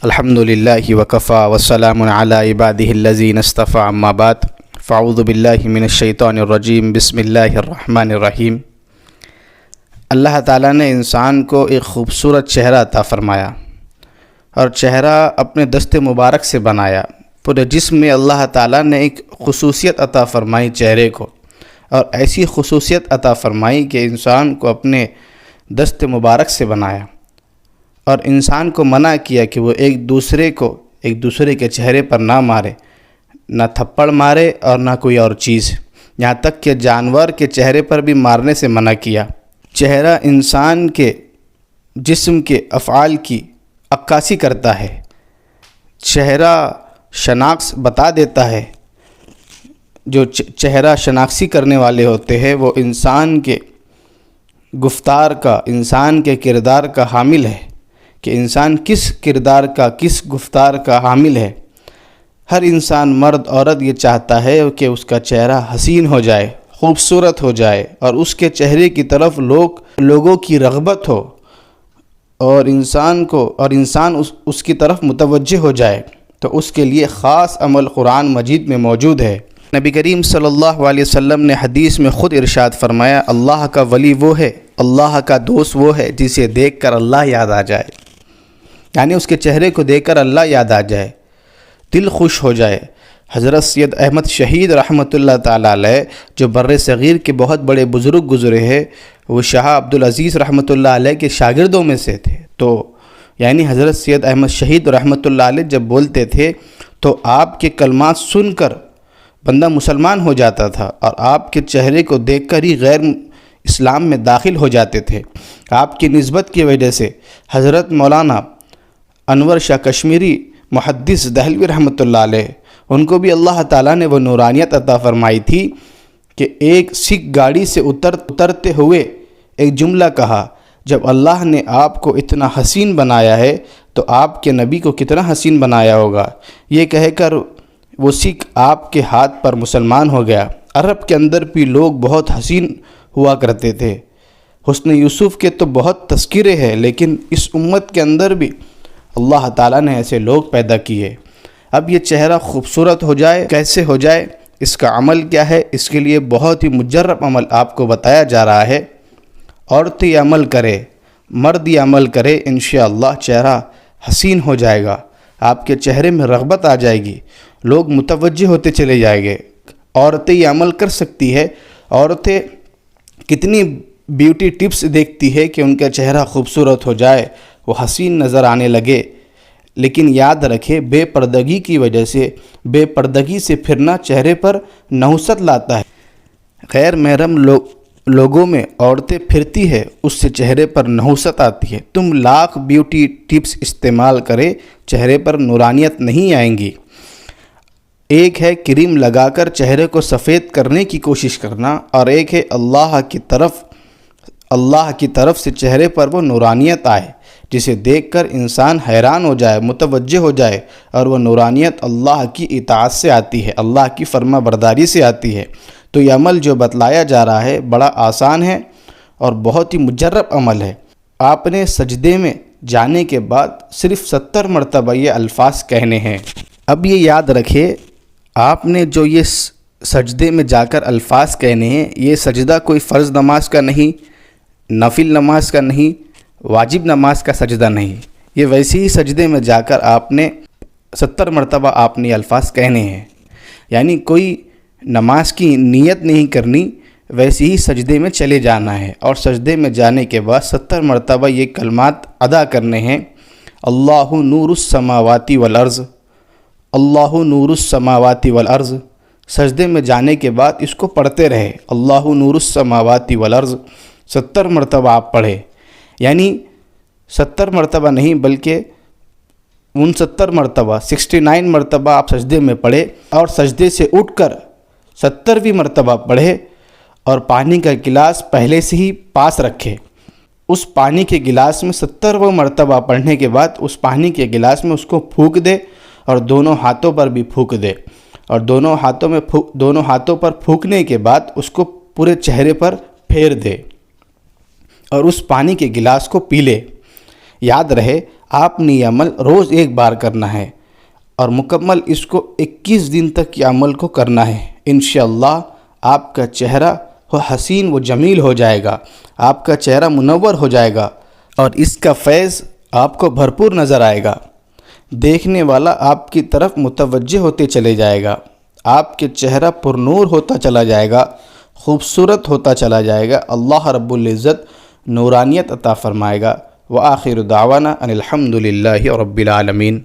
الحمد للہ وکفا وسلام علی عبادہ الذین اصطفى اما بعد فاعوذ باللہ من الشیطان الرجیم بسم اللہ الرحمن الرحیم۔ اللہ تعالیٰ نے انسان کو ایک خوبصورت چہرہ عطا فرمایا اور چہرہ اپنے دست مبارک سے بنایا۔ پورے جسم میں اللہ تعالیٰ نے ایک خصوصیت عطا فرمائی چہرے کو، اور ایسی خصوصیت عطا فرمائی کہ انسان کو اپنے دست مبارک سے بنایا، اور انسان کو منع کیا کہ وہ ایک دوسرے کے چہرے پر نہ مارے، نہ تھپڑ مارے اور نہ کوئی اور چیز، یہاں تک کہ جانور کے چہرے پر بھی مارنے سے منع کیا۔ چہرہ انسان کے جسم کے افعال کی عکاسی کرتا ہے، چہرہ شناخت بتا دیتا ہے۔ جو چہرہ شناختی کرنے والے ہوتے ہیں وہ انسان کے گفتار کا، انسان کے کردار کا حامل ہے کہ انسان کس کردار کا، کس گفتار کا حامل ہے۔ ہر انسان، مرد عورت، یہ چاہتا ہے کہ اس کا چہرہ حسین ہو جائے، خوبصورت ہو جائے، اور اس کے چہرے کی طرف لوگوں کی رغبت ہو، اور انسان اس کی طرف متوجہ ہو جائے۔ تو اس کے لیے خاص عمل قرآن مجید میں موجود ہے۔ نبی کریم صلی اللہ علیہ وسلم نے حدیث میں خود ارشاد فرمایا، اللہ کا ولی وہ ہے، اللہ کا دوست وہ ہے جسے دیکھ کر اللہ یاد آ جائے، یعنی اس کے چہرے کو دیکھ کر اللہ یاد آ جائے، دل خوش ہو جائے۔ حضرت سید احمد شہید رحمۃ اللہ تعالیٰ علیہ، جو بر صغیر کے بہت بڑے بزرگ گزرے ہیں، وہ شاہ عبدالعزیز رحمۃ اللہ علیہ کے شاگردوں میں سے تھے۔ تو یعنی حضرت سید احمد شہید رحمۃ اللہ علیہ جب بولتے تھے تو آپ کے کلمات سن کر بندہ مسلمان ہو جاتا تھا، اور آپ کے چہرے کو دیکھ کر ہی غیر اسلام میں داخل ہو جاتے تھے۔ آپ کی نسبت کی وجہ سے حضرت مولانا انور شاہ کشمیری محدث دہلوی رحمۃ اللہ علیہ، ان کو بھی اللہ تعالیٰ نے وہ نورانیت عطا فرمائی تھی کہ ایک سکھ گاڑی سے اترتے ہوئے ایک جملہ کہا، جب اللہ نے آپ کو اتنا حسین بنایا ہے تو آپ کے نبی کو کتنا حسین بنایا ہوگا۔ یہ کہہ کر وہ سکھ آپ کے ہاتھ پر مسلمان ہو گیا۔ عرب کے اندر بھی لوگ بہت حسین ہوا کرتے تھے، حسن یوسف کے تو بہت تذکرے ہیں، لیکن اس امت کے اندر بھی اللہ تعالیٰ نے ایسے لوگ پیدا کیے۔ اب یہ چہرہ خوبصورت ہو جائے، کیسے ہو جائے، اس کا عمل کیا ہے؟ اس کے لیے بہت ہی مجرب عمل آپ کو بتایا جا رہا ہے۔ عورت یہ عمل کرے، مرد یہ عمل کرے، انشاءاللہ چہرہ حسین ہو جائے گا، آپ کے چہرے میں رغبت آ جائے گی، لوگ متوجہ ہوتے چلے جائیں گے۔ عورتیں یہ عمل کر سکتی ہے۔ عورتیں کتنی بیوٹی ٹپس دیکھتی ہے کہ ان کا چہرہ خوبصورت ہو جائے، وہ حسین نظر آنے لگے، لیکن یاد رکھے بے پردگی کی وجہ سے، بے پردگی سے پھرنا چہرے پر نحوست لاتا ہے۔ غیر محرم لوگوں میں عورتیں پھرتی ہے، اس سے چہرے پر نحوست آتی ہے۔ تم لاکھ بیوٹی ٹپس استعمال کرے، چہرے پر نورانیت نہیں آئیں گی۔ ایک ہے کریم لگا کر چہرے کو سفید کرنے کی کوشش کرنا، اور ایک ہے اللہ کی طرف سے چہرے پر وہ نورانیت آئے جسے دیکھ کر انسان حیران ہو جائے، متوجہ ہو جائے، اور وہ نورانیت اللہ کی اطاعت سے آتی ہے، اللہ کی فرما برداری سے آتی ہے۔ تو یہ عمل جو بتلایا جا رہا ہے بڑا آسان ہے اور بہت ہی مجرب عمل ہے۔ آپ نے سجدے میں جانے کے بعد صرف 70 مرتبہ یہ الفاظ کہنے ہیں۔ اب یہ یاد رکھے، آپ نے جو یہ سجدے میں جا کر الفاظ کہنے ہیں، یہ سجدہ کوئی فرض نماز کا نہیں، نفل نماز کا نہیں، واجب نماز کا سجدہ نہیں، یہ ویسے ہی سجدے میں جا کر آپ نے 70 مرتبہ آپ نے الفاظ کہنے ہیں، یعنی کوئی نماز کی نیت نہیں کرنی، ویسے ہی سجدے میں چلے جانا ہے، اور سجدے میں جانے کے بعد 70 مرتبہ یہ کلمات ادا کرنے ہیں۔ اللہ نور السماوات والارض، اللہ نور السماوات والارض۔ سجدے میں جانے کے بعد اس کو پڑھتے رہے، اللہ نور السماوات والارض، 70 مرتبہ آپ پڑھے، یعنی 70 مرتبہ نہیں بلکہ 69 مرتبہ، 69 مرتبہ آپ سجدے میں پڑھے، اور سجدے سے اٹھ کر 70ویں مرتبہ پڑھے، اور پانی کا گلاس پہلے سے ہی پاس رکھے۔ اس پانی کے گلاس میں 70واں مرتبہ پڑھنے کے بعد اس پانی کے گلاس میں اس کو پھونک دے، اور دونوں ہاتھوں پر بھی پھونک دے، اور دونوں ہاتھوں پر پھونکنے کے بعد اس کو پورے چہرے پر پھیر دے، اور اس پانی کے گلاس کو پی لے۔ یاد رہے آپ نے یہ عمل روز ایک بار کرنا ہے اور مکمل اس کو 21 دن تک یہ عمل کو کرنا ہے۔ انشاءاللہ آپ کا چہرہ وہ حسین و جمیل ہو جائے گا، آپ کا چہرہ منور ہو جائے گا اور اس کا فیض آپ کو بھرپور نظر آئے گا۔ دیکھنے والا آپ کی طرف متوجہ ہوتے چلے جائے گا، آپ کے چہرہ پر نور ہوتا چلا جائے گا، خوبصورت ہوتا چلا جائے گا۔ اللہ رب العزت نورانیت عطا فرمائے گا۔ وآخر دعوانا ان الحمد للہ رب العالمین۔